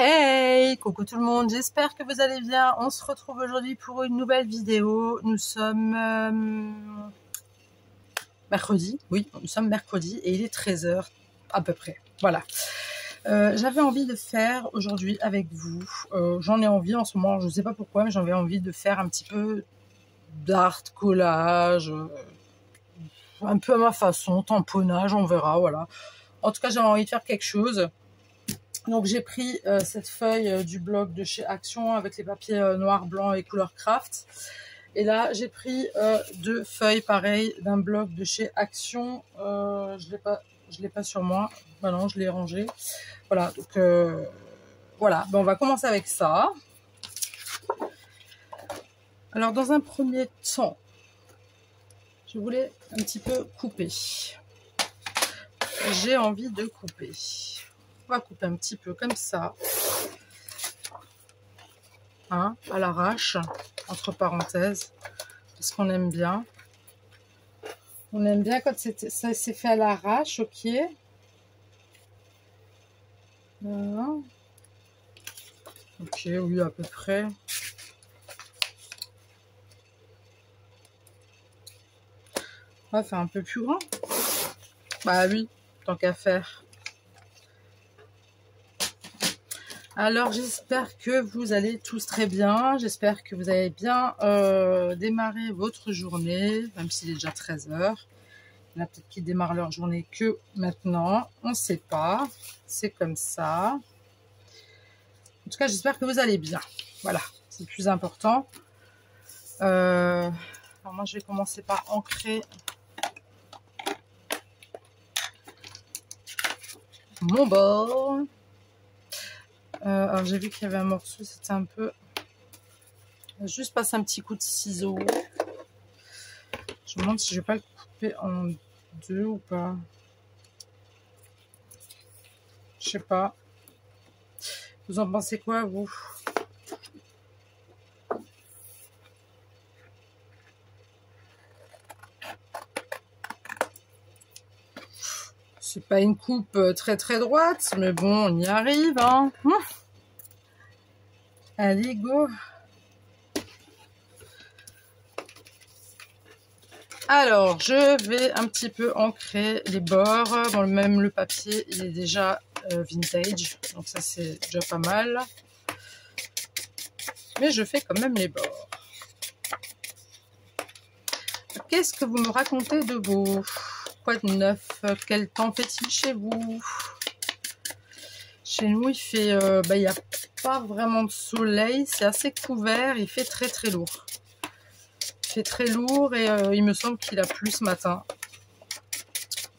Hey, coucou tout le monde, j'espère que vous allez bien. On se retrouve aujourd'hui pour une nouvelle vidéo. Nous sommes mercredi, oui, nous sommes mercredi et il est 13 h à peu près. Voilà. J'avais envie de faire aujourd'hui avec vous, j'en ai envie en ce moment, je ne sais pas pourquoi, mais j'avais envie de faire un petit peu d'art, collage, un peu à ma façon, tamponnage, on verra, voilà. En tout cas, j'avais envie de faire quelque chose. Donc j'ai pris cette feuille du blog de chez Action avec les papiers noir, blanc et couleur craft. Et là j'ai pris deux feuilles pareilles d'un blog de chez Action. Je l'ai pas sur moi. Bah non, je l'ai rangé. Voilà, donc voilà. Ben, on va commencer avec ça. Alors dans un premier temps, je voulais un petit peu couper. J'ai envie de couper. On va couper un petit peu comme ça, hein, à l'arrache, entre parenthèses, parce qu'on aime bien. On aime bien quand ça s'est fait à l'arrache, ok. Voilà. Ok, oui, à peu près. On va faire un peu plus grand. Bah oui, tant qu'à faire. Alors j'espère que vous allez tous très bien, j'espère que vous avez bien démarré votre journée, même s'il est déjà 13 h. Il y en a peut-être qui démarrent leur journée que maintenant, on ne sait pas, c'est comme ça. En tout cas j'espère que vous allez bien, voilà, c'est le plus important. Alors moi je vais commencer par ancrer mon bord. Alors j'ai vu qu'il y avait un morceau, c'était un peu... Je vais juste passer un petit coup de ciseau. Je me demande si je vais pas le couper en deux ou pas. Je sais pas. Vous en pensez quoi, vous? C'est pas une coupe très très droite, mais bon, on y arrive, hein. Allez, go. Alors, je vais un petit peu ancrer les bords. Bon, même le papier, il est déjà vintage, donc ça c'est déjà pas mal. Mais je fais quand même les bords. Qu'est-ce que vous me racontez de beau? Quoi de neuf? Quel temps fait-il chez vous? Chez nous, il fait, il n'y a pas vraiment de soleil, c'est assez couvert, il fait très très lourd. Il fait très lourd et il me semble qu'il a plu ce matin.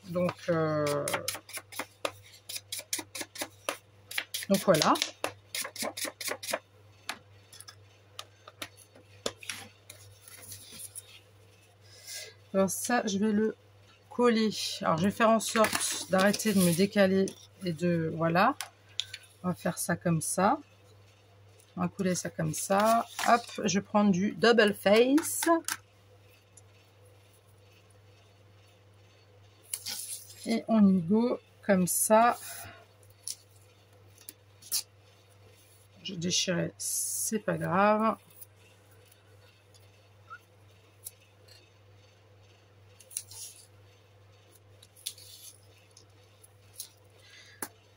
Donc voilà. Alors ça, je vais le coller. Alors je vais faire en sorte d'arrêter de me décaler et de... Voilà. On va faire ça comme ça. On va coller ça comme ça. Hop, je vais prendre du double face. Et on y go comme ça. Je déchirais, c'est pas grave.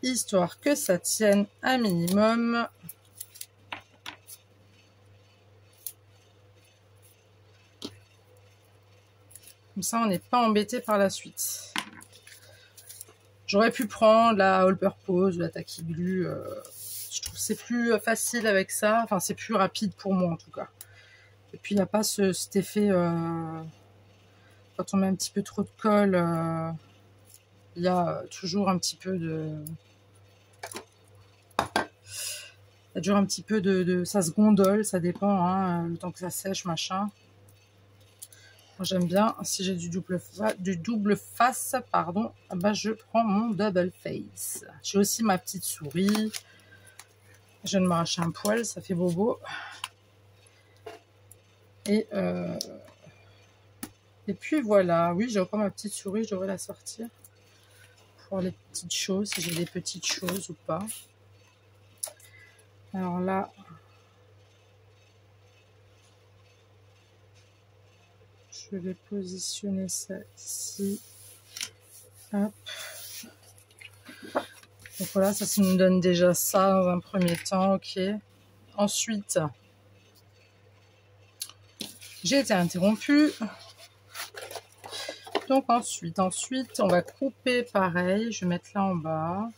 Histoire que ça tienne un minimum. Comme ça, on n'est pas embêté par la suite. J'aurais pu prendre la All Purpose, la Tacky Glue. Je trouve que c'est plus facile avec ça. Enfin, c'est plus rapide pour moi en tout cas. Et puis, il n'y a pas cet effet... quand on met un petit peu trop de colle, il y a toujours un petit peu de... Il y a toujours un petit peu de... Ça se gondole, ça dépend, hein, le temps que ça sèche, machin. Moi, j'aime bien. Si j'ai du double face, pardon, bah, je prends mon double face. J'ai aussi ma petite souris. Je viens de m'arracher un poil, ça fait bobo. Et puis voilà. Oui, j'ai encore ma petite souris, je devrais la sortir. Pour les petites choses, si j'ai des petites choses ou pas. Alors là, je vais positionner ça ici. Hop. Donc voilà, ça nous donne déjà ça dans un premier temps, ok. Ensuite, j'ai été interrompue. Donc ensuite, on va couper pareil. Je vais mettre là en bas.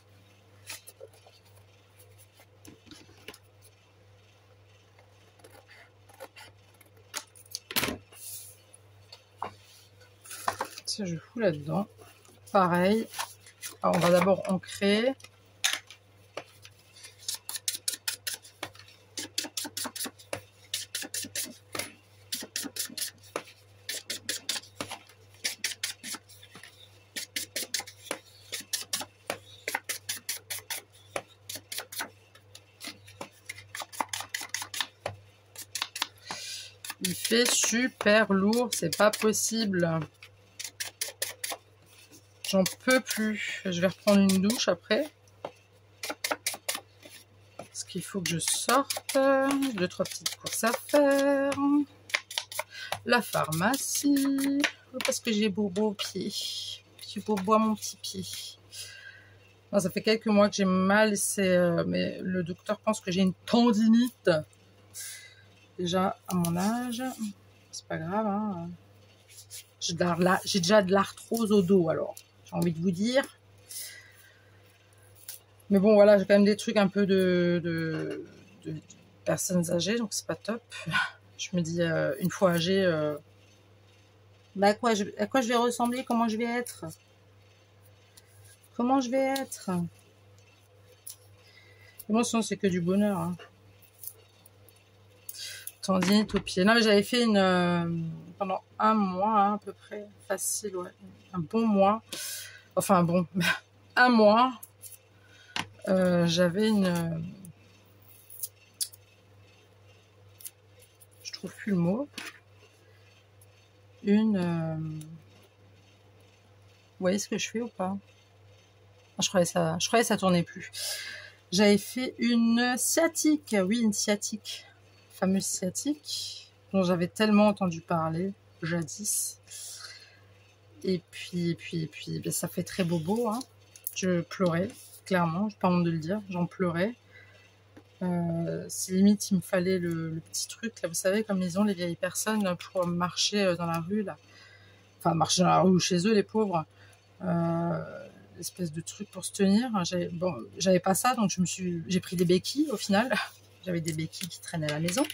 Ça, je fous là-dedans. Pareil. Alors, on va d'abord ancrer. Il fait super lourd, c'est pas possible. J'en peux plus. Je vais reprendre une douche après. Parce qu'il faut que je sorte. 2-3 petites courses à faire. La pharmacie. Parce que j'ai bobo au pied. J'ai bobo à mon petit pied. Non, ça fait quelques mois que j'ai mal. Mais le docteur pense que j'ai une tendinite. Déjà à mon âge. C'est pas grave. Hein. J'ai déjà de l'arthrose au dos alors. J'ai envie de vous dire. Mais bon, voilà, j'ai quand même des trucs un peu de personnes âgées, donc c'est pas top. Je me dis, une fois âgée, bah à quoi je vais ressembler, comment je vais être? Comment je vais être? L'émotion, c'est que du bonheur. Hein. Tendinite au pied. Non, mais j'avais fait pendant un mois, hein, à peu près, facile, ouais. Un bon mois. Enfin, bon, un mois. J'avais je trouve plus le mot. Vous voyez ce que je fais ou pas? Je croyais ça tournait plus. J'avais fait une sciatique, oui, une sciatique, fameuse sciatique, dont j'avais tellement entendu parler jadis. Et puis, ben, ça fait très bobo. Hein. Je pleurais, clairement, je n'ai pas honte de le dire, j'en pleurais. C'est limite, il me fallait le petit truc, là, vous savez, comme ils ont les vieilles personnes pour marcher dans la rue, là. Enfin, marcher dans la rue ou chez eux, les pauvres. Espèce de truc pour se tenir. J'avais pas ça, donc j'ai pris des béquilles au final. J'avais des béquilles qui traînaient à la maison.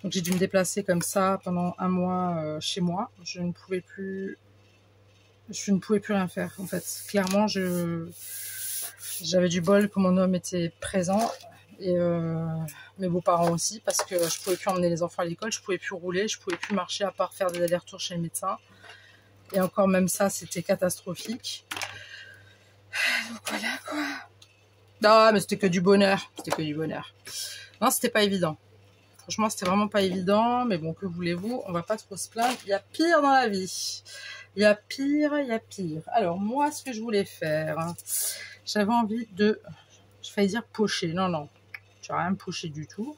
Donc j'ai dû me déplacer comme ça pendant un mois chez moi. Je ne pouvais plus rien faire en fait. Clairement, j'avais du bol que mon homme était présent et mes beaux-parents aussi parce que je pouvais plus emmener les enfants à l'école, je pouvais plus rouler, je pouvais plus marcher à part faire des allers-retours chez le médecin. Et encore même ça, c'était catastrophique. Donc voilà quoi. Non, mais c'était que du bonheur. C'était que du bonheur. Non, c'était pas évident. Franchement, c'était vraiment pas évident. Mais bon, que voulez-vous? On va pas trop se plaindre. Il y a pire dans la vie. Il y a pire, il y a pire. Alors, moi, ce que je voulais faire, hein, j'avais envie de... Je failli dire pocher. Non, non. Je n'ai rien poché du tout.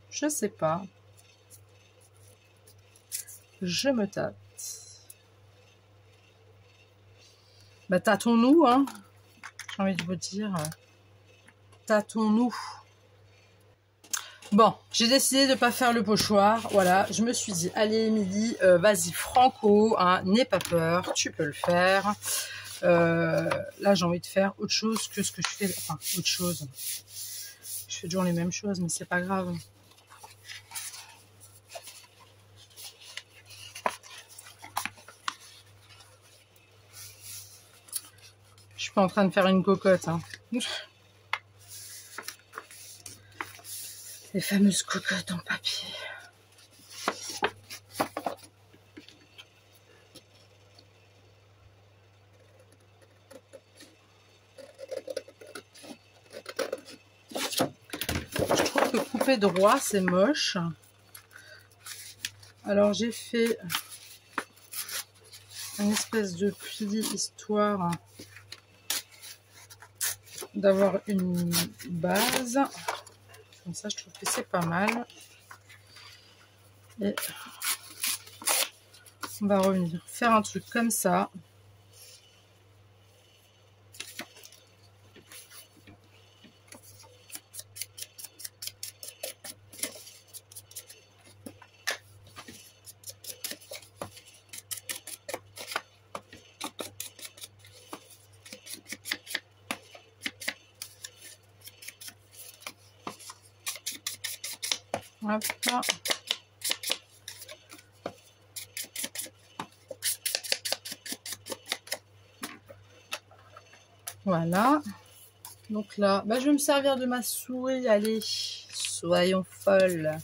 Je sais pas. Je me tâte. Bah, tâtons-nous, hein. J'ai envie de vous dire. Tâtons-nous. Bon, j'ai décidé de ne pas faire le pochoir. Voilà, je me suis dit, allez, Émilie, vas-y, franco, hein, n'aie pas peur, tu peux le faire. Là, j'ai envie de faire autre chose que ce que je fais. Enfin, autre chose. Je fais toujours les mêmes choses, mais c'est pas grave. Je suis pas en train de faire une cocotte. Hein. Les fameuses cocottes en papier. Je trouve que couper droit, c'est moche. Alors j'ai fait une espèce de pli histoire d'avoir une base. Comme ça, je trouve que c'est pas mal. Et on va revenir faire un truc comme ça. Hop. Voilà. Donc là, bah, je vais me servir de ma souris. Allez, soyons folles.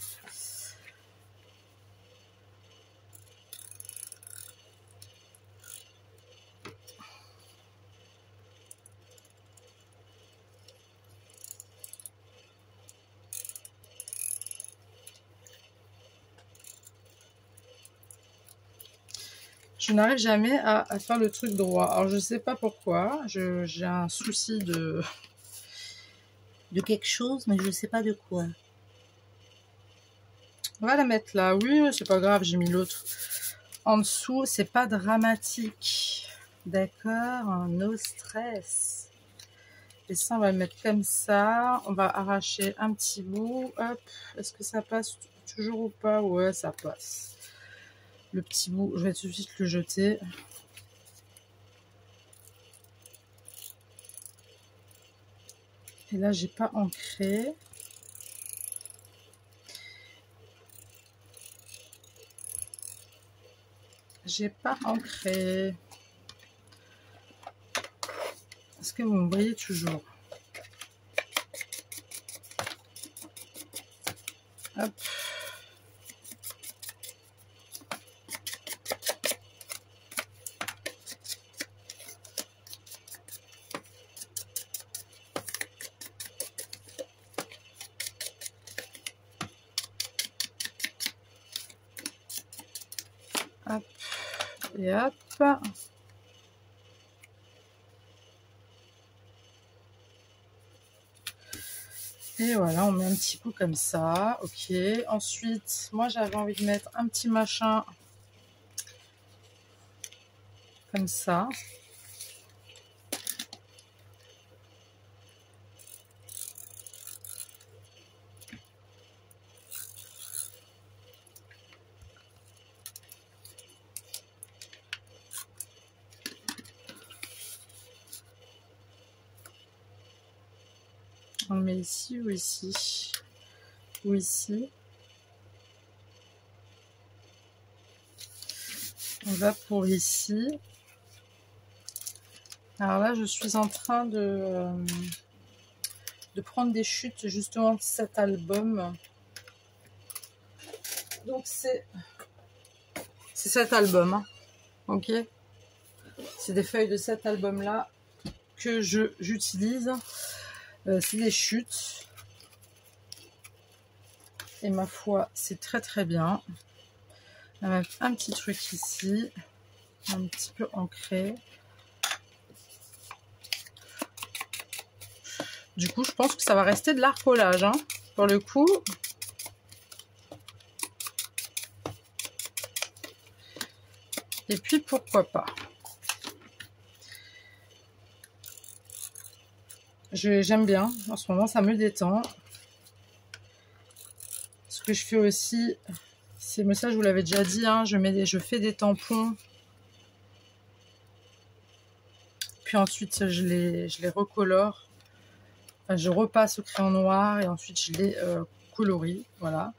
Je n'arrive jamais à faire le truc droit. Alors, je sais pas pourquoi. J'ai un souci de quelque chose, mais je sais pas de quoi. On va la mettre là. Oui, c'est pas grave, j'ai mis l'autre en dessous. C'est pas dramatique. D'accord, no stress. Et ça, on va le mettre comme ça. On va arracher un petit bout. Hop, est-ce que ça passe toujours ou pas? Ouais, ça passe. Le petit bout, je vais tout de suite le jeter. Et là, j'ai pas ancré. J'ai pas ancré. Est-ce que vous me voyez toujours? Hop. Hop. Et hop. Et voilà, on met un petit coup comme ça. Ok. Ensuite, moi, j'avais envie de mettre un petit machin comme ça. On le met ici ou ici ou ici. On va pour ici. Alors là, je suis en train de prendre des chutes justement de cet album. Donc c'est cet album, hein. Ok. C'est des feuilles de cet album-là que j'utilise. C'est des chutes. Et ma foi, c'est très très bien. On va mettre un petit truc ici. Un petit peu ancré. Du coup, je pense que ça va rester de l'art collage, hein, pour le coup. Et puis, pourquoi pas. J'aime bien. En ce moment, ça me détend. Ce que je fais aussi, c'est, mais ça, je vous l'avais déjà dit, hein, je fais des tampons. Puis ensuite, je les recolore. Enfin, je repasse au crayon noir et ensuite, je les colorie. Voilà.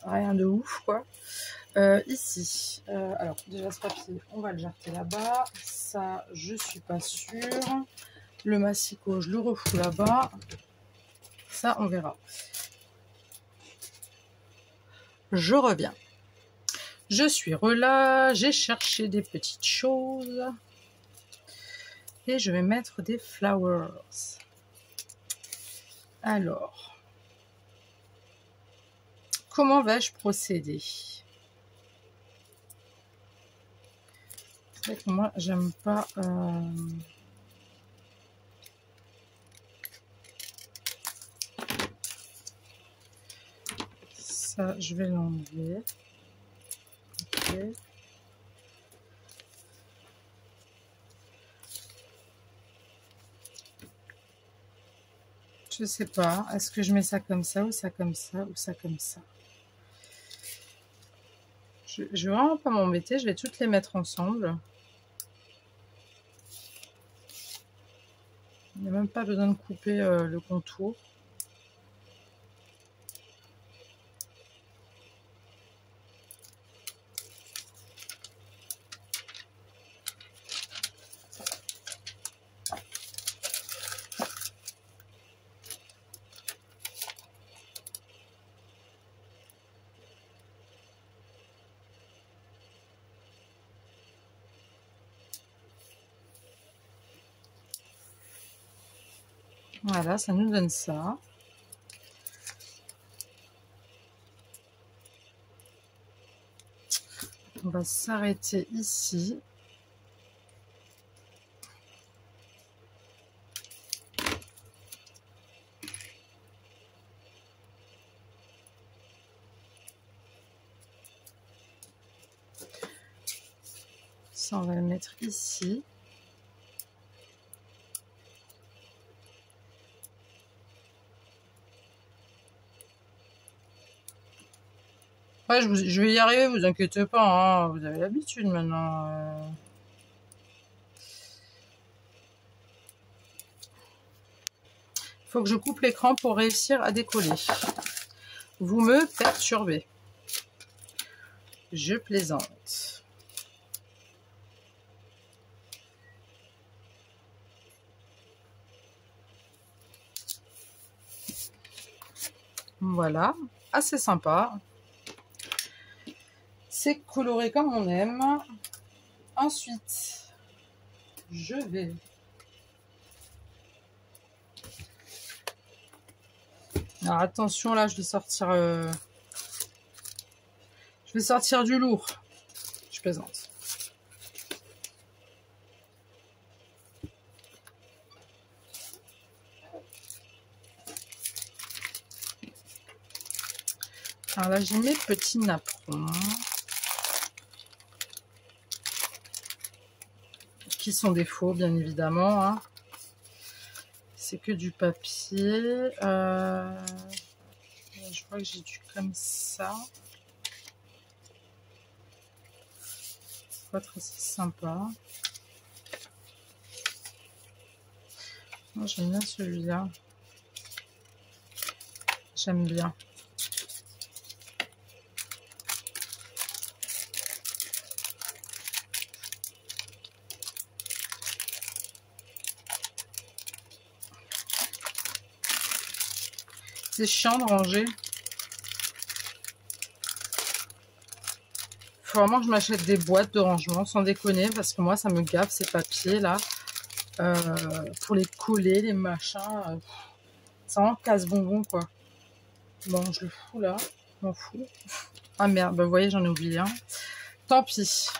Rien de ouf, quoi. Ici, alors déjà ce papier, on va le jeter là-bas. Ça, je suis pas sûre. Le massicot, je le refous là-bas. Ça, on verra. Je reviens. Je suis relâche. J'ai cherché des petites choses. Et je vais mettre des flowers. Alors, comment vais-je procéder? C'est vrai que moi, j'aime pas... Ça, je vais l'enlever. Ok. Je sais pas. Est-ce que je mets ça comme ça, ou ça comme ça, ou ça comme ça? Je vais vraiment pas m'embêter. Je vais toutes les mettre ensemble. Il n'y a même pas besoin de couper le contour. Voilà, ça nous donne ça. On va s'arrêter ici. Ça, on va le mettre ici. Ouais, je vais y arriver, vous inquiétez pas, hein, vous avez l'habitude maintenant. Faut que je coupe l'écran pour réussir à décoller. Vous me perturbez. Je plaisante. Voilà, assez sympa. C'est coloré comme on aime. Ensuite, je vais... Alors attention, là, je vais sortir du lourd. Je plaisante. Alors là, j'ai mes petits napperons. Qui sont des faux, bien évidemment. Hein. C'est que du papier. Je crois que j'ai du comme ça. Pas très sympa. Moi, j'aime bien celui-là. J'aime bien. C'est chiant de ranger. Faut vraiment que je m'achète des boîtes de rangement, sans déconner, parce que moi, ça me gaffe ces papiers là. Pour les coller, les machins. Ça en casse-bonbon, quoi. Bon, je le fous là. Je m'en fous. Ah merde, bah, vous voyez, j'en ai oublié un. Tant pis.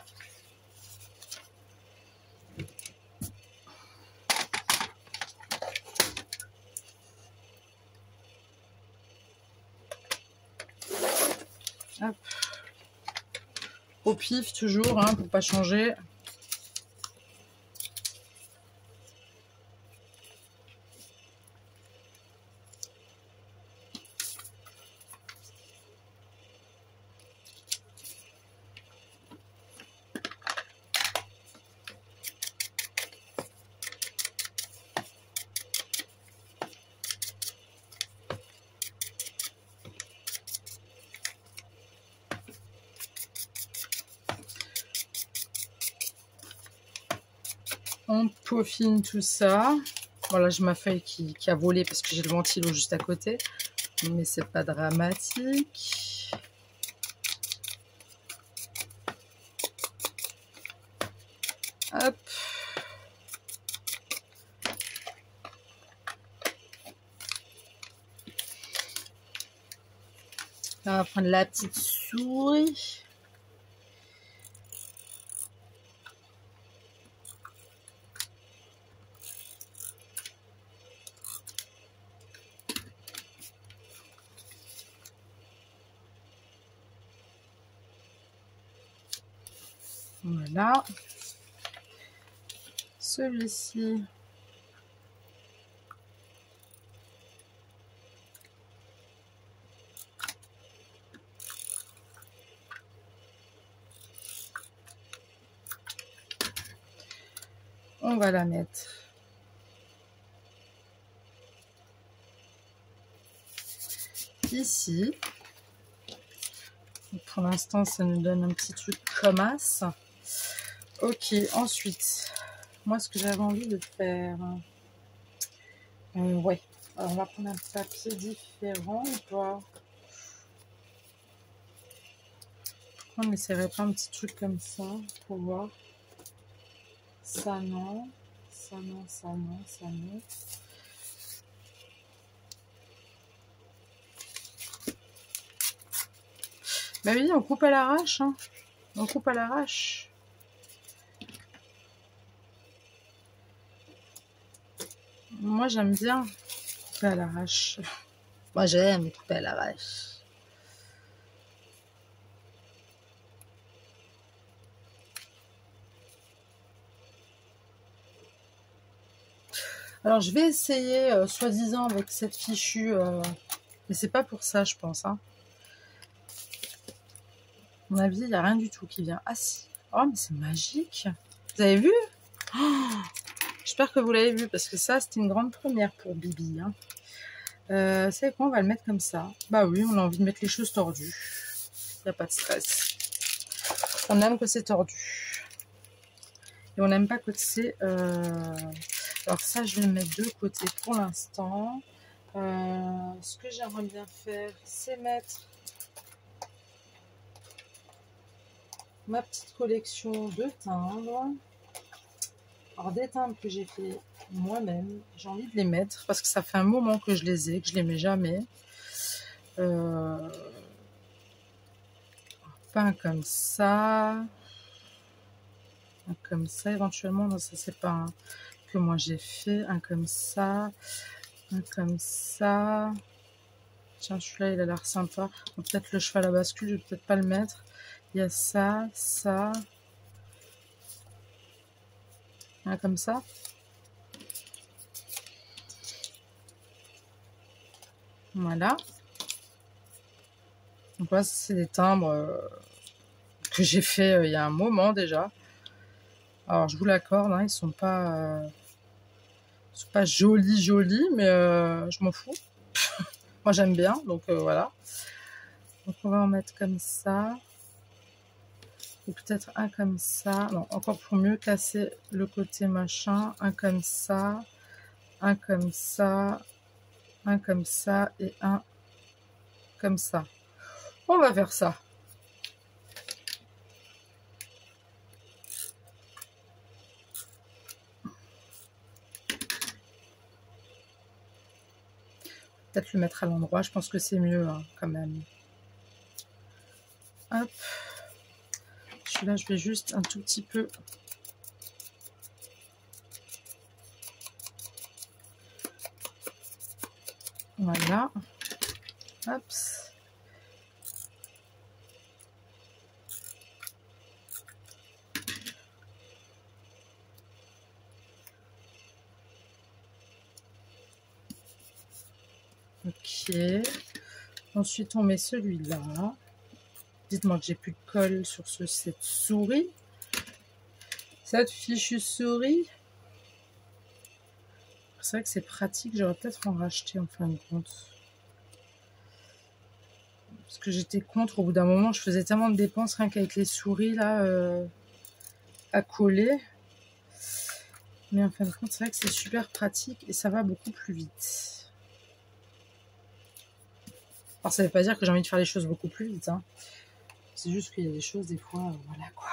Hop. Au pif, toujours, hein, pour pas changer. On peaufine tout ça. Voilà, j'ai ma feuille qui a volé parce que j'ai le ventilo juste à côté. Mais c'est pas dramatique. Hop. On va prendre la petite souris. Voilà. Celui-ci. On va la mettre ici. Pour l'instant, ça nous donne un petit truc comme as. Ok, ensuite, moi, ce que j'avais envie de faire... ouais, alors on va prendre un papier différent ou pas? Pourquoi on n'essaierait pas un petit truc comme ça pour voir? Ça non, ça non, ça non, ça non. Bah oui, on coupe à l'arrache, hein. On coupe à l'arrache. Moi, j'aime bien couper à l'arrache. Moi, j'aime couper à l'arrache. Alors, je vais essayer, soi-disant, avec cette fichue... mais c'est pas pour ça, je pense, hein. À mon avis, il n'y a rien du tout qui vient. Ah si. Oh, mais c'est magique. Vous avez vu? Oh, j'espère que vous l'avez vu, parce que ça, c'était une grande première pour Bibi. Hein. Vous savez quoi? On va le mettre comme ça. Bah oui, on a envie de mettre les choses tordues. Il n'y a pas de stress. On aime que c'est tordu. Et on n'aime pas que c'est... Alors ça, je vais le mettre de côté pour l'instant. Ce que j'aimerais bien faire, c'est mettre ma petite collection de timbres. Alors des timbres que j'ai fait moi-même, j'ai envie de les mettre parce que ça fait un moment que je les ai, que je les mets jamais. Pas comme ça. Un comme ça éventuellement, non ça c'est pas un que moi j'ai fait. Un comme ça. Un comme ça. Tiens, celui-là il a l'air sympa. Peut-être le cheval à bascule, je vais peut-être pas le mettre. Il y a ça, ça. Un comme ça. Voilà. Donc voilà, c'est des timbres que j'ai fait il y a un moment déjà. Alors je vous l'accorde, hein, ils sont pas jolis, mais je m'en fous. Moi j'aime bien, donc voilà. Donc on va en mettre comme ça. Ou peut-être un comme ça. Non, encore pour mieux casser le côté machin. Un comme ça. Un comme ça. Un comme ça. Et un comme ça. On va faire ça. Peut-être le mettre à l'endroit. Je pense que c'est mieux hein, quand même. Hop. Celui-là, je vais juste un tout petit peu... Voilà. Hop. Ok. Ensuite, on met celui-là. Dites-moi que j'ai plus de colle sur cette souris. Cette fichue souris. C'est vrai que c'est pratique. J'aurais peut-être en racheter en fin de compte. Parce que j'étais contre. Au bout d'un moment, je faisais tellement de dépenses rien qu'avec les souris là à coller. Mais en fin de compte, c'est vrai que c'est super pratique et ça va beaucoup plus vite. Alors, ça ne veut pas dire que j'ai envie de faire les choses beaucoup plus vite. Hein. C'est juste qu'il y a des choses, des fois, voilà quoi.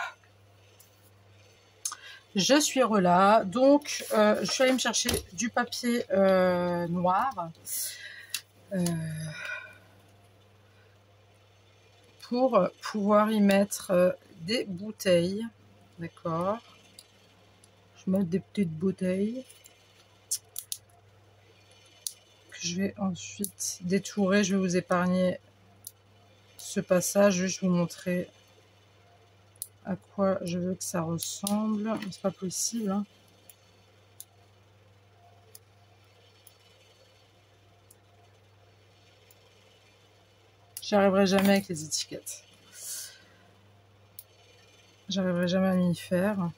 Je suis relâ. Donc, je suis allée me chercher du papier noir. Pour pouvoir y mettre des bouteilles. D'accord. Je vais mettre des petites bouteilles. Que je vais ensuite détourer. Je vais vous épargner ce passage. Je vais vous montrer à quoi je veux que ça ressemble. C'est pas possible, hein. J'y arriverai jamais avec les étiquettes. J'arriverai jamais à m'y faire.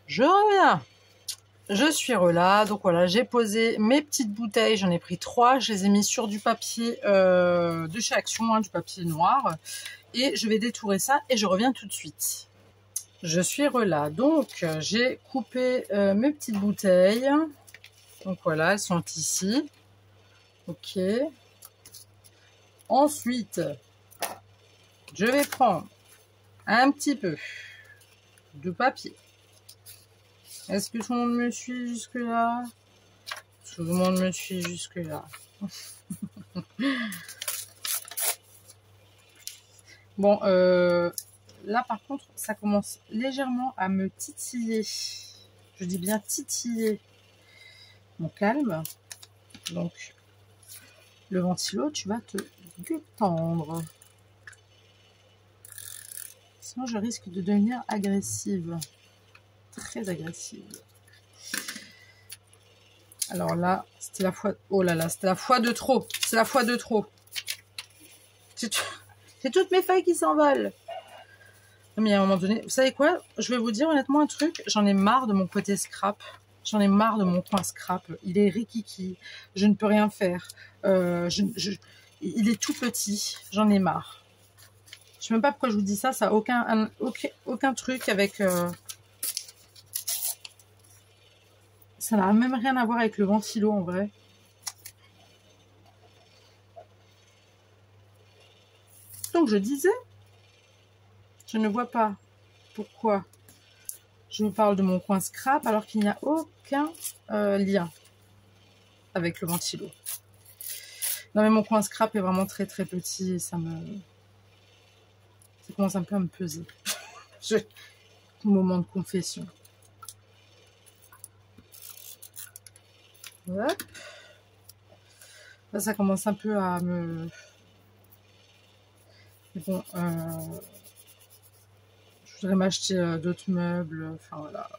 Je reviens. Je suis là. Donc voilà, j'ai posé mes petites bouteilles. J'en ai pris 3. Je les ai mis sur du papier de chez Action, hein, du papier noir. Et je vais détourer ça et je reviens tout de suite. Je suis là. Donc j'ai coupé mes petites bouteilles. Donc voilà, elles sont ici. Ok. Ensuite, je vais prendre un petit peu de papier. Est-ce que tout le monde me suit jusque-là? Tout le monde me suit jusque-là. Bon, là par contre, ça commence légèrement à me titiller. Je dis bien titiller mon calme. Donc, le ventilo, tu vas te détendre. Sinon, je risque de devenir agressive. Très agressive. Alors là, c'était la fois... Oh là là, c'était la fois de trop. C'est la fois de trop. C'est toutes mes feuilles qui s'envolent. Mais à un moment donné, vous savez quoi? Je vais vous dire honnêtement un truc. J'en ai marre de mon côté scrap. J'en ai marre de mon coin scrap. Il est rikiki. Je ne peux rien faire. Il est tout petit. J'en ai marre. Je sais même pas pourquoi je vous dis ça. Ça n'a aucun truc avec... Ça n'a même rien à voir avec le ventilo en vrai. Donc je disais, je ne vois pas pourquoi je vous parle de mon coin scrap alors qu'il n'y a aucun lien avec le ventilo. Non mais mon coin scrap est vraiment très très petit et ça commence un peu à me peser. Moment de confession. Hop. Là, ça commence un peu à me... Bon, je voudrais m'acheter d'autres meubles. Enfin, voilà.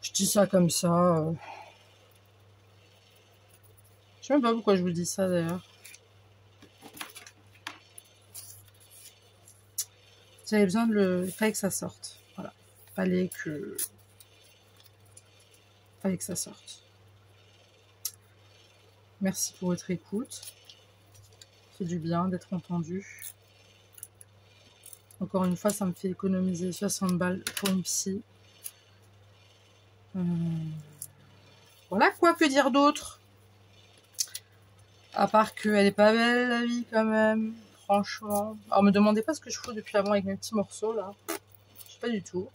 Je dis ça comme ça. Je sais même pas pourquoi je vous dis ça, d'ailleurs. J'avais besoin de le... Il fallait que ça sorte. Voilà. Fallait que ça sorte. Merci pour votre écoute. Ça fait du bien d'être entendu. Encore une fois, ça me fait économiser 60 balles pour une psy. Voilà quoi, que dire d'autre? À part qu'elle est pas belle la vie quand même. Franchement. Alors me demandez pas ce que je fous depuis avant avec mes petits morceaux là. Je sais pas du tout.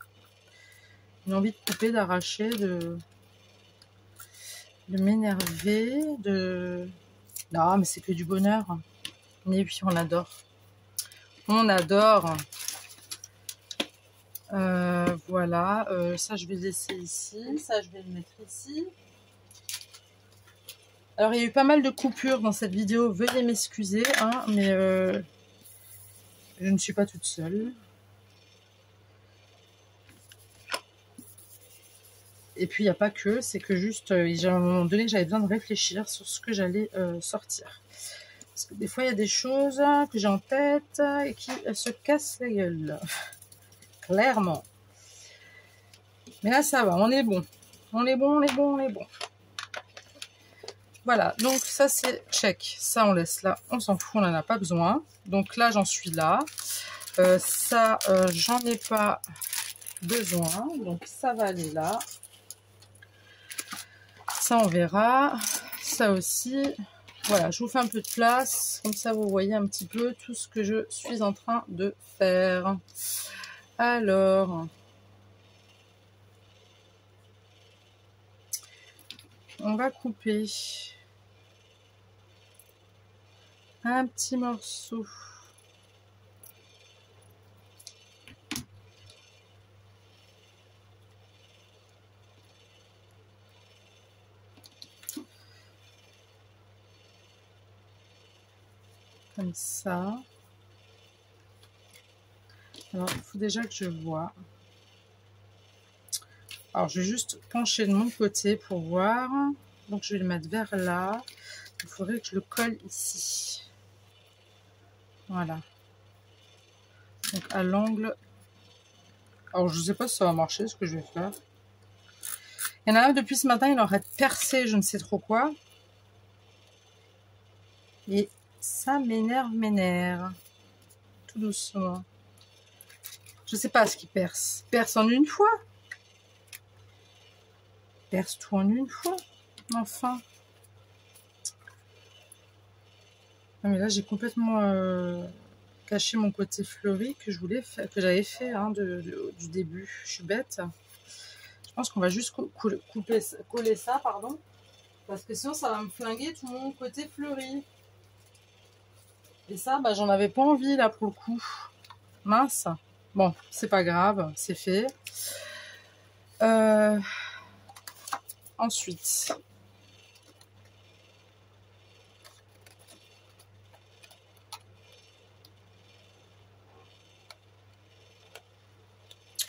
J'ai envie de couper, d'arracher, de m'énerver, Non, mais c'est que du bonheur. Mais oui, on adore. On adore. Voilà. Ça, je vais le laisser ici. Ça, je vais le mettre ici. Alors, il y a eu pas mal de coupures dans cette vidéo. Veuillez m'excuser, hein, mais je ne suis pas toute seule. Et puis, il n'y a pas que. C'est que juste, à un moment donné, j'avais besoin de réfléchir sur ce que j'allais sortir. Parce que des fois, il y a des choses que j'ai en tête et qui se cassent la gueule. Clairement. Mais là, ça va. On est bon. On est bon, on est bon, on est bon. Voilà. Donc, ça, c'est check. Ça, on laisse là. On s'en fout. On n'en a pas besoin. Donc là, j'en suis là. Ça, j'en ai pas besoin. Donc, ça va aller là. Ça, on verra. Ça aussi. Voilà, je vous fais un peu de place. Comme ça, vous voyez un petit peu tout ce que je suis en train de faire. Alors, on va couper un petit morceau. Comme ça. Alors, il faut déjà que je vois. Alors, je vais juste pencher de mon côté pour voir. Donc, je vais le mettre vers là. Il faudrait que je le colle ici. Voilà. Donc, à l'angle. Alors, je ne sais pas si ça va marcher, ce que je vais faire. Il y en a un, depuis ce matin, il aurait percé je ne sais trop quoi. Et ça m'énerve. Tout doucement. Je sais pas ce qui perce. Perce en une fois. Perce tout en une fois. Enfin. Ah, mais là, j'ai complètement caché mon côté fleuri que je voulais faire, que j'avais fait hein, du début. Je suis bête. Je pense qu'on va juste coller ça, pardon. Parce que sinon, ça va me flinguer tout mon côté fleuri. Et ça, bah, j'en avais pas envie là pour le coup. Mince. Bon, c'est pas grave, c'est fait. Ensuite,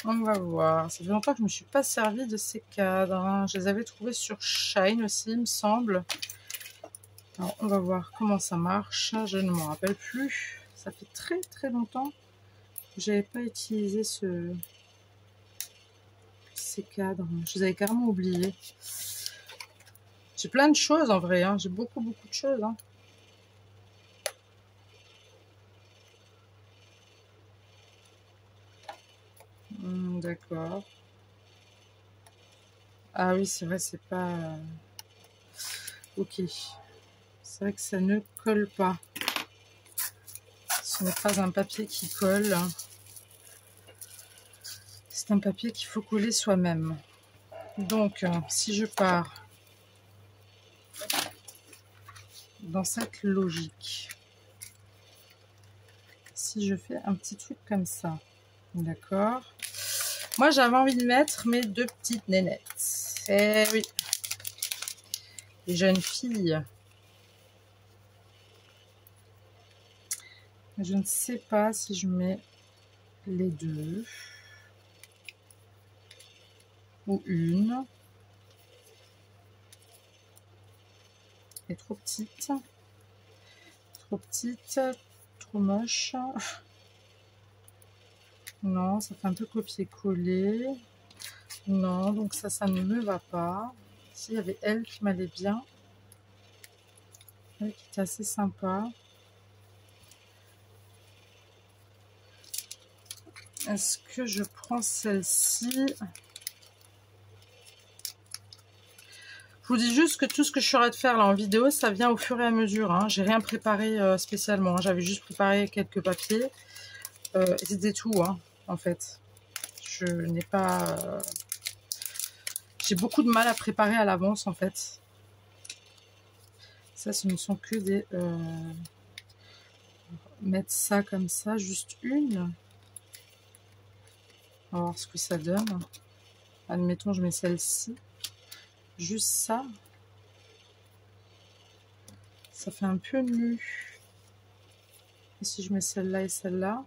on va voir. Ça fait longtemps que je ne me suis pas servi de ces cadres. Hein. Je les avais trouvés sur Shine aussi, il me semble. Alors, on va voir comment ça marche. Je ne m'en rappelle plus. Ça fait très très longtemps que je n'avais pas utilisé ces cadres. Je les avais carrément oubliés. J'ai plein de choses en vrai. Hein. J'ai beaucoup de choses. Hein. D'accord. Ah oui, c'est vrai, c'est pas... Ok. C'est vrai que ça ne colle pas. Ce n'est pas un papier qui colle. C'est un papier qu'il faut coller soi-même. Donc, si je pars dans cette logique, si je fais un petit truc comme ça, d'accord. Moi, j'avais envie de mettre mes deux petites nénettes. Eh oui. Les jeunes filles. Je ne sais pas si je mets les deux. Ou une. Elle est trop petite. Trop petite. Trop moche. Non, ça fait un peu copier-coller. Non, donc ça ne me va pas. S'il y avait elle qui m'allait bien. Elle qui était assez sympa. Est-ce que je prends celle-ci? Je vous dis juste que tout ce que je suis en train de faire là en vidéo, ça vient au fur et à mesure. Hein. J'ai rien préparé spécialement. J'avais juste préparé quelques papiers. C'était tout, hein, en fait. Je n'ai pas... J'ai beaucoup de mal à préparer à l'avance, en fait. Ça, ce ne sont que des... Mettre ça comme ça, juste une. On va voir ce que ça donne. Admettons, je mets celle-ci. Juste ça. Ça fait un peu nu. Et si je mets celle-là et celle-là.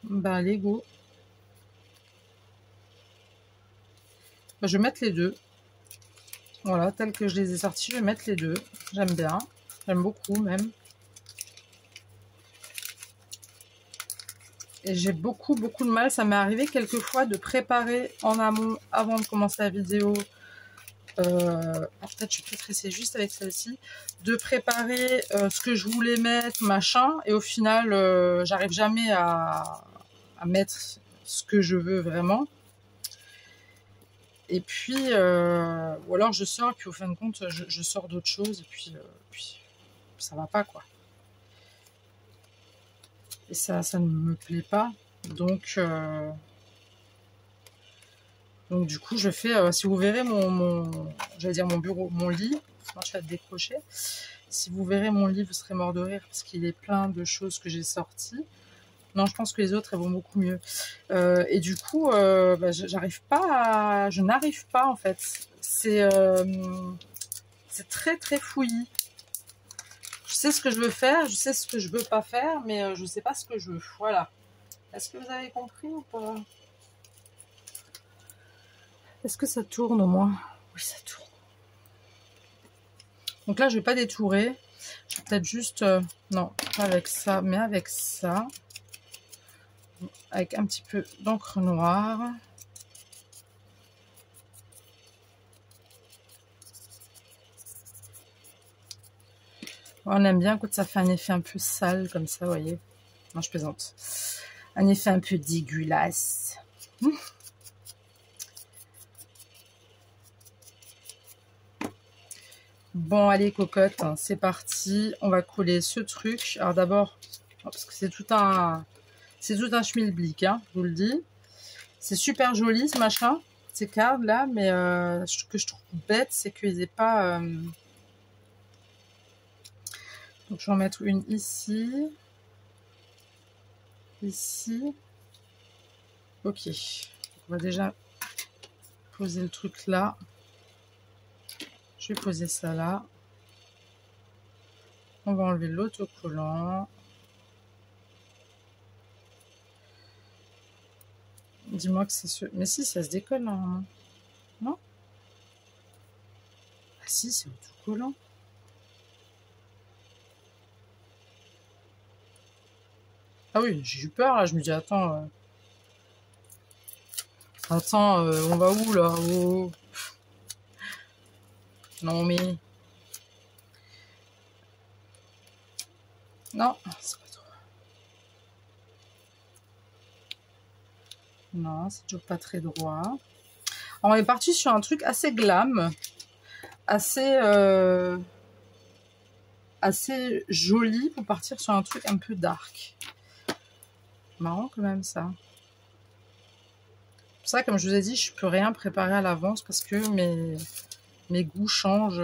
Ben, Lego. Ben, je vais mettre les deux. Voilà, tels que je les ai sortis, je vais mettre les deux. J'aime bien. J'aime beaucoup même. Et j'ai beaucoup de mal. Ça m'est arrivé quelquefois de préparer en amont, avant de commencer la vidéo. Peut-être je vais peut-être essayer juste avec celle-ci. De préparer ce que je voulais mettre, machin. Et au final, j'arrive jamais à mettre ce que je veux vraiment. Et puis, ou alors je sors, et puis au fin de compte, je sors d'autres choses. Et puis ça va pas, quoi. Et ça ne me plaît pas. Donc du coup, je fais, si vous verrez j'allais dire mon bureau, mon lit, moi je vais décrocher. Si vous verrez mon lit, vous serez mort de rire parce qu'il est plein de choses que j'ai sorties. Non, je pense que les autres, elles vont beaucoup mieux. Et du coup, bah, je n'arrive pas en fait. C'est C'est très très fouillis. Je sais ce que je veux faire, je sais ce que je veux pas faire, mais je sais pas ce que je veux. Voilà. Est-ce que vous avez compris ou pas? Est-ce que ça tourne au moins? Oui, ça tourne. Donc là, je vais pas détourer. Je vais peut-être juste... non, pas avec ça, mais avec ça. Avec un petit peu d'encre noire. On aime bien quand ça fait un effet un peu sale, comme ça, vous voyez. Non, je plaisante. Un effet un peu dégueulasse. Bon, allez, cocotte, hein, c'est parti. On va coller ce truc. Alors d'abord, parce que c'est tout un schmilblick, hein, je vous le dis. C'est super joli, ce machin, ces cartes là, mais ce que je trouve bête, c'est qu'ils n'aient pas... Donc, je vais en mettre une ici. Ici. Ok. On va déjà poser le truc là. Je vais poser ça là. On va enlever l'autocollant. Dis-moi que c'est ce... Mais si, ça se décolle normalement. Non? Ah si, c'est autocollant. Ah oui, j'ai eu peur là. Je me dis, attends... Attends, on va où là? Oh. Non mais... Non, c'est pas trop. Non, c'est toujours pas très droit. Alors, on est parti sur un truc assez glam. Assez joli pour partir sur un truc un peu dark. Marrant quand même ça. Pour ça, comme je vous ai dit, je peux rien préparer à l'avance parce que mes goûts changent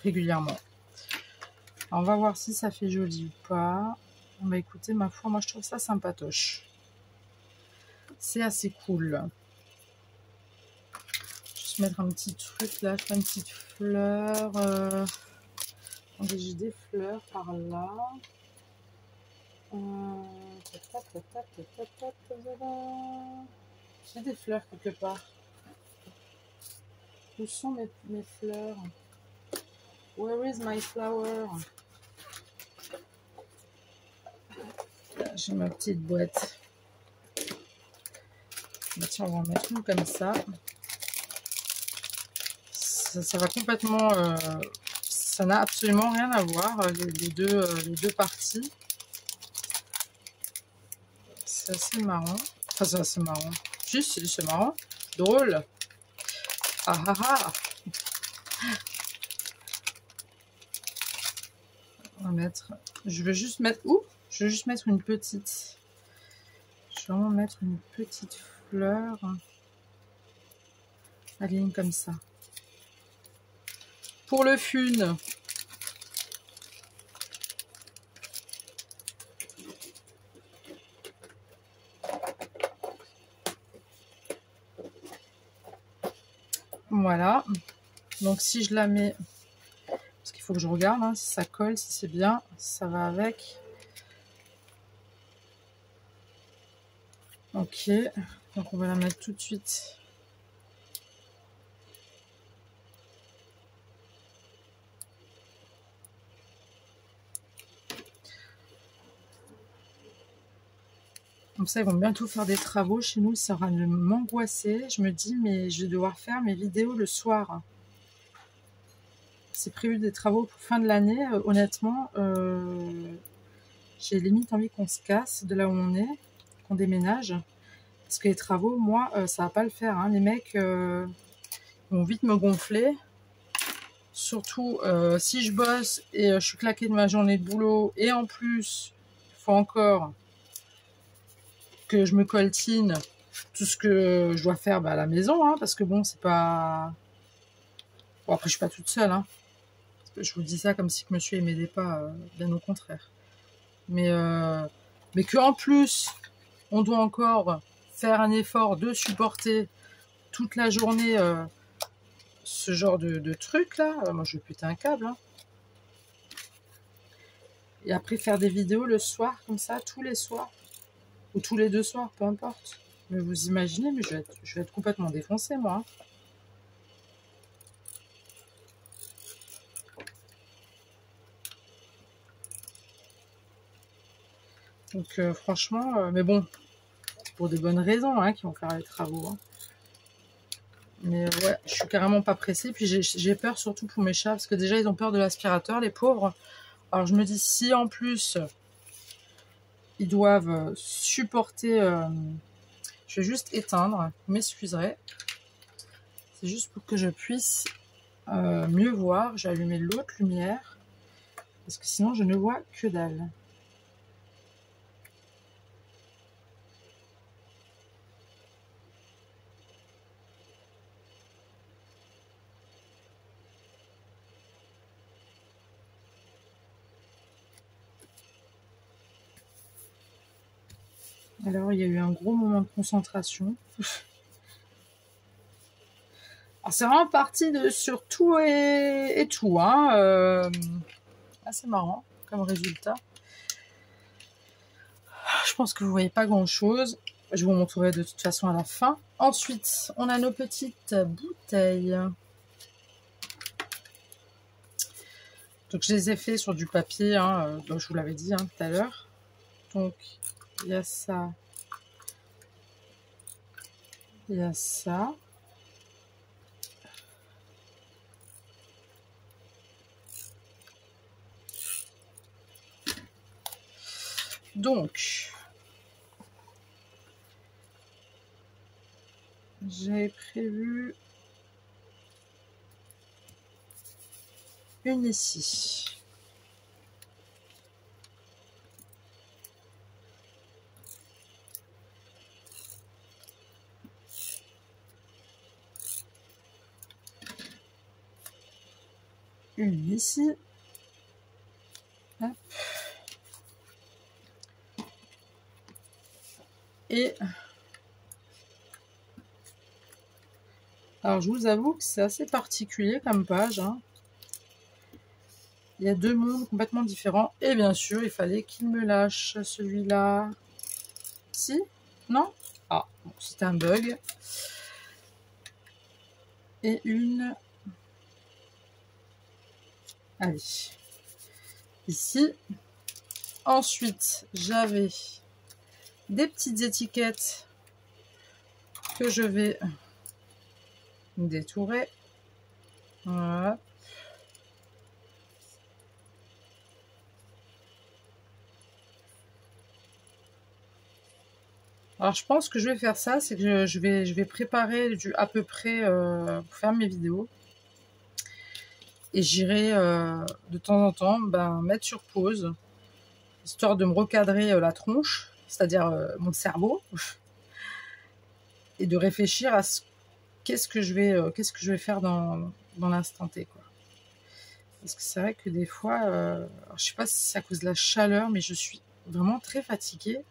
régulièrement. Alors, on va voir si ça fait joli ou pas. On va écouter, ma foi, moi je trouve ça sympatoche. C'est assez cool. Juste mettre un petit truc là, une petite fleur. J'ai des fleurs par là. J'ai des fleurs quelque part. Où sont mes fleurs? Where is my flower? J'ai ma petite boîte. Bah tiens, on va en mettre une comme ça. Ça va complètement... ça n'a absolument rien à voir, les deux parties. C'est assez marrant. Enfin, c'est assez marrant. Juste, c'est marrant. Drôle. Ah ah ah. On va mettre... Je veux juste mettre... Ouh, je veux juste mettre une petite... Je vais vraiment mettre une petite fleur. Aligne comme ça. Pour le fun. Voilà. Donc si je la mets... Parce qu'il faut que je regarde hein, si ça colle, si c'est bien. Si ça va avec. Ok. Donc on va la mettre tout de suite. Comme ça, ils vont bientôt faire des travaux. Chez nous, ça va m'angoisser. Je me dis, mais je vais devoir faire mes vidéos le soir. C'est prévu des travaux pour fin de l'année. Honnêtement, j'ai limite envie qu'on se casse de là où on est, qu'on déménage. Parce que les travaux, moi, ça va pas le faire. Hein. Les mecs vont vite me gonfler. Surtout si je bosse et je suis claquée de ma journée de boulot. Et en plus, il faut encore... que je me coltine tout ce que je dois faire à la maison, hein, parce que bon, c'est pas... Bon, après, je suis pas toute seule, hein. Je vous dis ça comme si que monsieur ne m'aidait pas, bien au contraire. Mais qu'en plus, on doit encore faire un effort de supporter toute la journée ce genre de truc là, moi je vais péter un câble. Hein. Et après faire des vidéos le soir comme ça, tous les soirs. Ou tous les 2 soirs, peu importe. Mais vous imaginez, mais je vais être complètement défoncée moi. Hein. Donc franchement, mais bon, c'est pour des bonnes raisons hein, qu'ils vont faire les travaux. Hein. Mais ouais, je suis carrément pas pressée. Puis j'ai peur surtout pour mes chats, parce que déjà ils ont peur de l'aspirateur, les pauvres. Alors je me dis, si en plus ils doivent supporter... je vais juste éteindre, vous m'excuserez. C'est juste pour que je puisse mieux voir. J'ai allumé l'autre lumière, parce que sinon je ne vois que dalle. Alors, il y a eu un gros moment de concentration. Alors, c'est vraiment parti de sur tout et tout. Hein. Assez marrant comme résultat. Je pense que vous voyez pas grand-chose. Je vous montrerai de toute façon à la fin. Ensuite, on a nos petites bouteilles. Donc, je les ai fait sur du papier. Hein, donc je vous l'avais dit hein, tout à l'heure. Donc, il y a ça. Il y a ça. Donc, j'ai prévu une ici. Une ici. Hop. Et alors je vous avoue que c'est assez particulier comme page. Hein. Il y a 2 mondes complètement différents. Et bien sûr, il fallait qu'il me lâche celui-là. Si? Non? Ah, bon, c'était un bug. Et une... Allez. Ici. Ensuite, j'avais des petites étiquettes que je vais détourer. Voilà. Alors je pense que je vais faire ça, c'est que je vais préparer à peu près pour faire mes vidéos. Et j'irai de temps en temps mettre sur pause, histoire de me recadrer la tronche, c'est-à-dire mon cerveau, et de réfléchir à qu'est-ce que je vais faire dans l'instant T, quoi. Parce que c'est vrai que des fois, alors, je sais pas si c'est à cause de la chaleur, mais je suis vraiment très fatiguée.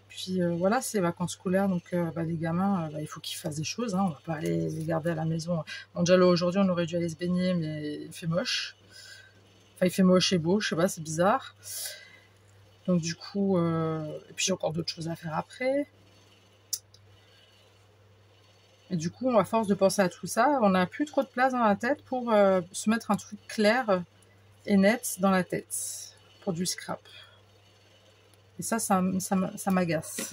Puis voilà, c'est les vacances scolaires, donc les gamins, il faut qu'ils fassent des choses. Hein, on va pas aller les garder à la maison. Bon, déjà là, aujourd'hui, on aurait dû aller se baigner, mais il fait moche. Enfin, il fait moche et beau, je sais pas, c'est bizarre. Donc du coup, et puis j'ai encore d'autres choses à faire après. Et du coup, à force de penser à tout ça, on n'a plus trop de place dans la tête pour se mettre un truc clair et net dans la tête pour du scrap. Et ça m'agace.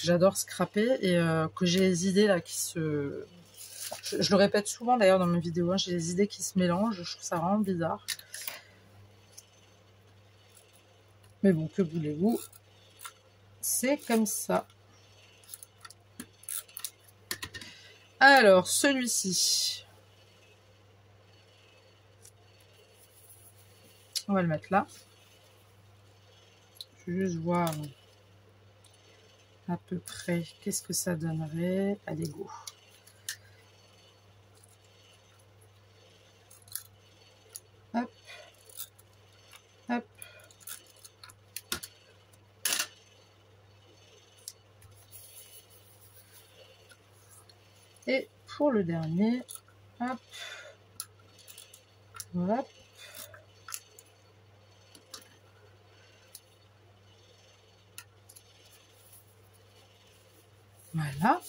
J'adore scraper et que j'ai les idées là qui se... Je le répète souvent d'ailleurs dans mes vidéos, hein, j'ai les idées qui se mélangent, je trouve ça vraiment bizarre. Mais bon, que voulez-vous? C'est comme ça. Alors, celui-ci. On va le mettre là. Je vais juste voir à peu près qu'est-ce que ça donnerait. Allez, go. Hop. Hop. Et pour le dernier, hop, hop. Voilà.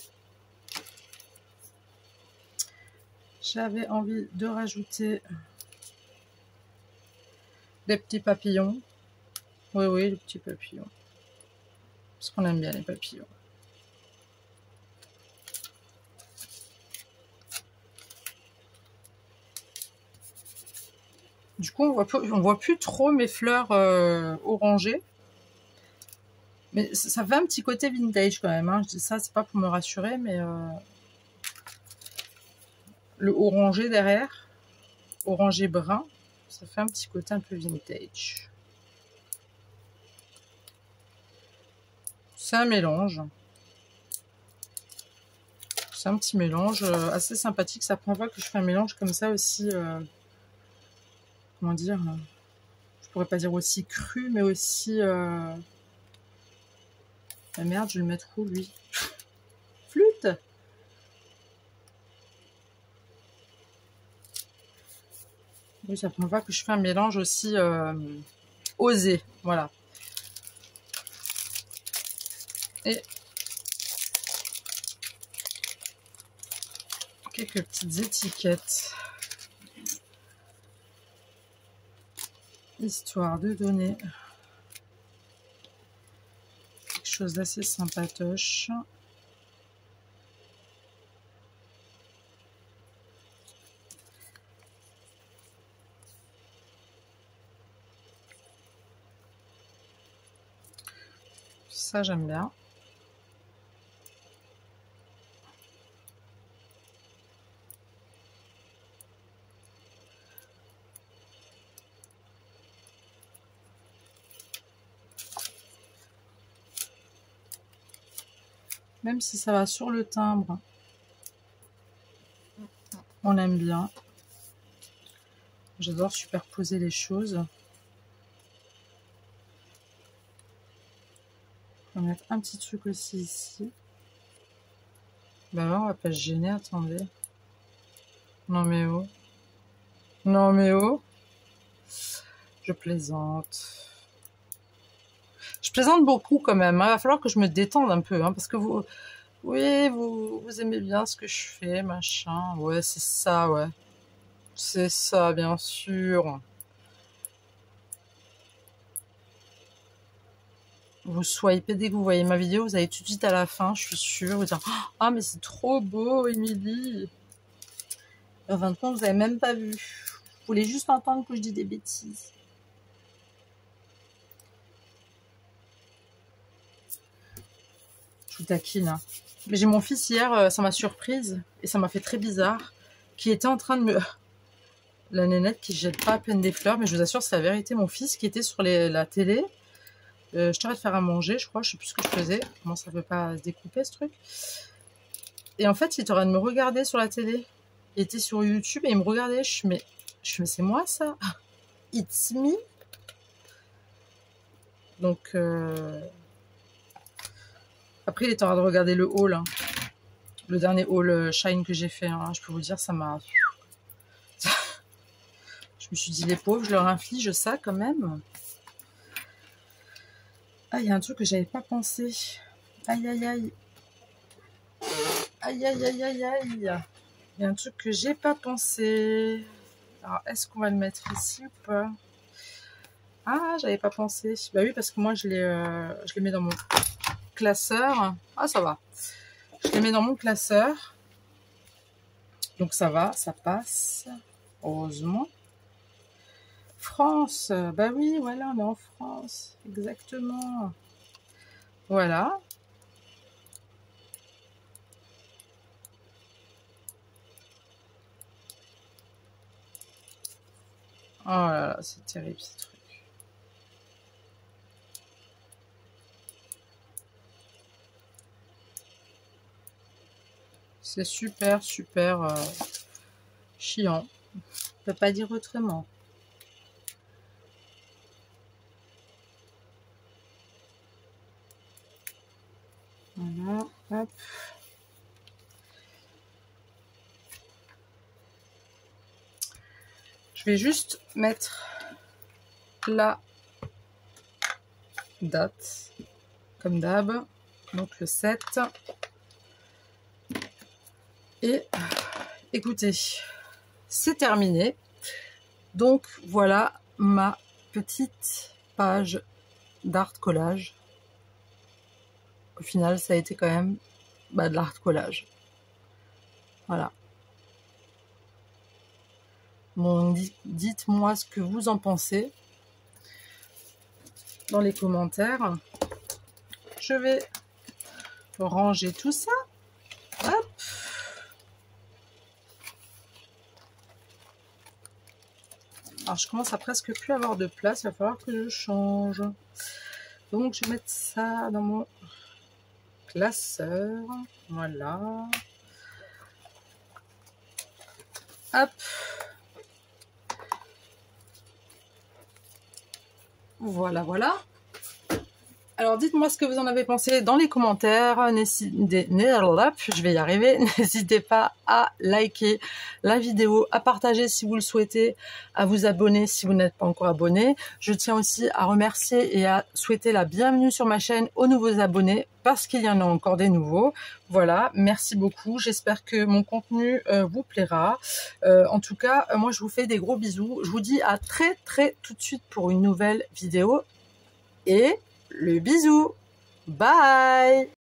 J'avais envie de rajouter des petits papillons. Oui, oui, les petits papillons. Parce qu'on aime bien les papillons. Du coup, on voit plus trop mes fleurs orangées. Mais ça fait un petit côté vintage quand même. Hein. Je dis ça, c'est pas pour me rassurer, mais le orangé derrière, orangé brun, ça fait un petit côté un peu vintage. C'est un mélange. C'est un petit mélange assez sympathique. Ça prend pas que je fais un mélange comme ça aussi. Comment dire, je pourrais pas dire aussi cru, mais aussi... Ah merde, je vais le mettre où, lui? Flûte! Oui, ça prend pas que je fais un mélange aussi osé. Voilà. Et quelques petites étiquettes. Histoire de donner quelque chose d'assez sympatoche. Ça, j'aime bien. Même si ça va sur le timbre, on aime bien. J'adore superposer les choses. On va mettre un petit truc aussi ici. Ben là, on va pas se gêner, attendez. Non mais oh. Non mais oh. Je plaisante. Je plaisante beaucoup quand même. Hein. Il va falloir que je me détende un peu. Hein, parce que vous... Oui, vous aimez bien ce que je fais, machin. Ouais, c'est ça, ouais. C'est ça, bien sûr. Vous swipez dès que vous voyez ma vidéo, vous allez tout de suite à la fin, je suis sûre, vous dire ah mais c'est trop beau, Émilie. En fin de compte, vous n'avez même pas vu. Vous voulez juste entendre que je dis des bêtises. Je vous taquine. Hein. Mais j'ai mon fils hier, ça m'a surprise et ça m'a fait très bizarre, qui était en train de me... La nénette qui jette pas à peine des fleurs, mais je vous assure, c'est la vérité. Mon fils qui était sur la télé, je t'arrête de faire à manger, je crois, je sais plus ce que je faisais. Comment ça veut pas se découper ce truc? Et en fait, il était en train de me regarder sur la télé. Il était sur YouTube et il me regardait. Je suis mais c'est moi ça? It's me? Donc, après, il était en train de regarder le haul. Hein. Le dernier haul Shine que j'ai fait. Hein. Je peux vous dire, ça m'a... Je me suis dit, les pauvres, je leur inflige ça quand même. Ah, il y a un truc que j'avais pas pensé. Aïe, aïe, aïe. Aïe, aïe, aïe, aïe, aïe. Il y a un truc que j'ai pas pensé. Alors, est-ce qu'on va le mettre ici ou pas? Ah, j'avais pas pensé. Bah oui, parce que moi, je les mets dans mon classeur. Ah, ça va. Je les mets dans mon classeur. Donc, ça va, ça passe. Heureusement. France. Bah oui, voilà, on est en France. Exactement. Voilà. Oh là là, c'est terrible, ce truc. C'est super, super chiant. On peut pas dire autrement. Voilà, hop. vais juste mettre la date, comme d'hab, donc le 7. Et écoutez, c'est terminé. Donc voilà ma petite page d'art collage. Au final, ça a été quand même de l'art collage. Voilà. Bon, dites-moi ce que vous en pensez dans les commentaires. Je vais ranger tout ça. Hop. Alors, je commence à presque plus avoir de place. Il va falloir que je change. Donc, je vais mettre ça dans mon classeur. Voilà. Hop. Voilà, voilà. Alors, dites-moi ce que vous en avez pensé dans les commentaires. Je vais y arriver. N'hésitez pas à liker la vidéo, à partager si vous le souhaitez, à vous abonner si vous n'êtes pas encore abonné. Je tiens aussi à remercier et à souhaiter la bienvenue sur ma chaîne aux nouveaux abonnés parce qu'il y en a encore des nouveaux. Voilà, merci beaucoup. J'espère que mon contenu vous plaira. En tout cas, moi, je vous fais des gros bisous. Je vous dis à très tout de suite pour une nouvelle vidéo. Et le bisou. Bye.